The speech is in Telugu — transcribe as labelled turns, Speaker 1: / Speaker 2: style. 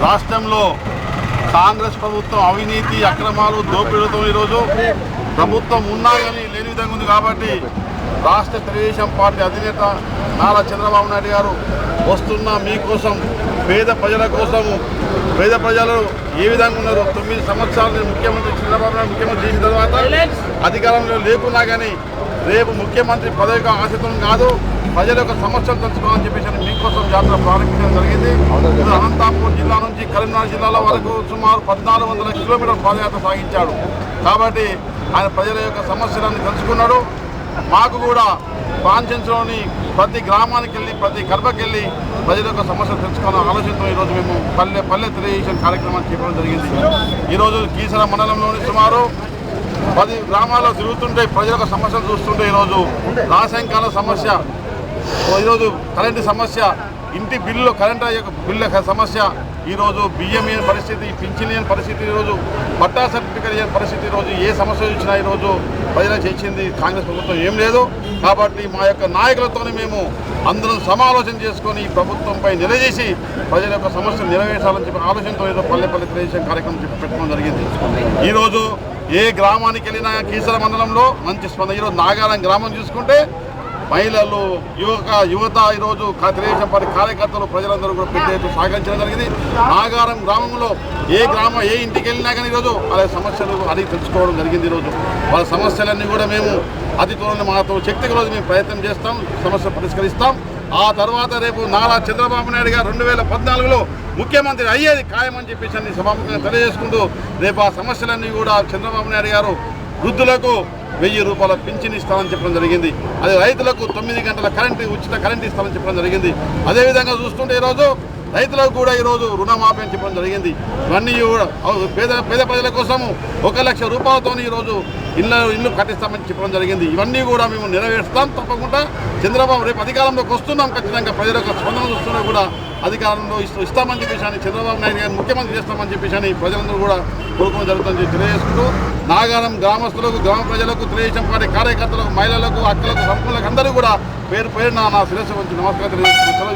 Speaker 1: రాష్ట్రంలో కాంగ్రెస్ ప్రభుత్వం అవినీతి అక్రమాలు దోపిడీలతో ఈరోజు ప్రభుత్వం ఉన్నా కానీ లేని విధంగా ఉంది కాబట్టి రాష్ట్ర తెలుగుదేశం పార్టీ అధినేత నారా చంద్రబాబు నాయుడు గారు వస్తున్న మీకోసం పేద ప్రజల కోసము పేద ప్రజలు ఏ విధంగా ఉన్నారు 9 సంవత్సరాలు ముఖ్యమంత్రి చంద్రబాబు నాయుడు ముఖ్యమంత్రి చేసిన తర్వాత అధికారంలో లేకున్నా కానీ రేపు ముఖ్యమంత్రి పదవికి ఆశితం కాదు ప్రజల యొక్క సమస్యలు తెలుసుకోవాలని చెప్పేసి మీకోసం జాతర ప్రారంభించడం జరిగింది. అనంతపూర్ జిల్లా నుంచి కరీంనగర్ జిల్లాల వరకు సుమారు 1400 కిలోమీటర్ల పాదయాత్ర సాగించాడు. కాబట్టి ఆయన ప్రజల యొక్క సమస్యలను తెలుసుకున్నాడు. మాకు కూడా కాన్స్టిట్యూన్సీలోని ప్రతి గ్రామానికి వెళ్ళి ప్రతి గర్భకి వెళ్ళి ప్రజల యొక్క సమస్యలు తెలుసుకోవాలని ఆలోచనతో ఈరోజు మేము పల్లె తెలియజేసిన కార్యక్రమాన్ని చేపట్టడం జరిగింది. ఈరోజు కీసర మండలంలోని సుమారు 10 గ్రామాల్లో తిరుగుతుంటే ప్రజల యొక్క సమస్యలు చూస్తుంటే ఈరోజు రాసాయనికాల సమస్య, ఈరోజు కరెంటు సమస్య, ఇంటి బిల్లు కరెంటు బిల్లు సమస్య, ఈరోజు బియ్యం లేని పరిస్థితి, పింఛన్ లేని పరిస్థితి, ఈరోజు పట్టా సర్టిఫికేట్ లేని పరిస్థితి, ఈరోజు ఏ సమస్య వచ్చినా ఈరోజు ప్రజలకు చేసింది కాంగ్రెస్ ప్రభుత్వం ఏం లేదు. కాబట్టి మా యొక్క నాయకులతోనే మేము అందరం సమాలోచన చేసుకొని ఈ ప్రభుత్వంపై నిలదీసి ప్రజల యొక్క సమస్యలు నెరవేర్చాలని చెప్పి ఆలోచనతో ఈరోజు పల్లె తెలియజేసే కార్యక్రమం పెట్టడం జరిగింది. ఈరోజు ఏ గ్రామానికి వెళ్ళినా కీసర మండలంలో మంచి స్పందన. ఈరోజు నాగారం గ్రామం చూసుకుంటే మహిళలు యువత ఈరోజు తెలుగుదేశం పార్టీ కార్యకర్తలు ప్రజలందరూ కూడా పెద్ద ఎత్తున సహకరించడం జరిగింది. నాగారం గ్రామంలో ఏ ఇంటికి వెళ్ళినా కానీ ఈరోజు వాళ్ళ సమస్యలు అడిగి తెలుసుకోవడం జరిగింది. ఈరోజు వాళ్ళ సమస్యలన్నీ కూడా మేము అతి త్వరలో మాతో శక్తికి రోజు మేము ప్రయత్నం చేస్తాం, సమస్యలు పరిష్కరిస్తాం. ఆ తర్వాత రేపు నారా చంద్రబాబు నాయుడు గారు 2014లో ముఖ్యమంత్రి అయ్యేది ఖాయమని చెప్పేసి అన్ని సభాముఖంగా తెలియజేసుకుంటూ రేపు ఆ సమస్యలన్నీ కూడా చంద్రబాబు నాయుడు గారు వృద్ధులకు 1000 రూపాయల పింఛన్ ఇస్తామని చెప్పడం జరిగింది. అదే రైతులకు 9 గంటల ఉచిత కరెంటు ఇస్తామని చెప్పడం జరిగింది. అదేవిధంగా చూస్తుంటే ఈరోజు రైతులకు కూడా ఈరోజు రుణమాఫీ అని చెప్పడం జరిగింది. ఇవన్నీ కూడా పేద ప్రజల కోసము 1 లక్ష రూపాయలతో ఈరోజు ఇల్లు కట్టిస్తామని చెప్పడం జరిగింది. ఇవన్నీ కూడా మేము నెరవేరుస్తాం. తప్పకుండా చంద్రబాబు రేపు అధికారంలోకి వస్తున్నాం, ఖచ్చితంగా ప్రజల యొక్క స్పందన చూస్తున్నా కూడా అధికారంలో ఇస్తామని చెప్పేసి అని చంద్రబాబు నాయుడు గారిని ముఖ్యమంత్రి చేస్తామని చెప్పేసి అని ప్రజలందరూ కూడా కోరుకోవడం జరుగుతుందని తెలియజేసుకుంటూ నాగారం గ్రామస్తులకు, గ్రామ ప్రజలకు, తెలుగుదేశం పార్టీ కార్యకర్తలకు, మహిళలకు, అక్కలకు, సంపూర్ణలకు అందరూ కూడా పేరు పేరున నా శిరస్సు వంచి నమస్కారం తెలియజేసుకుంటూ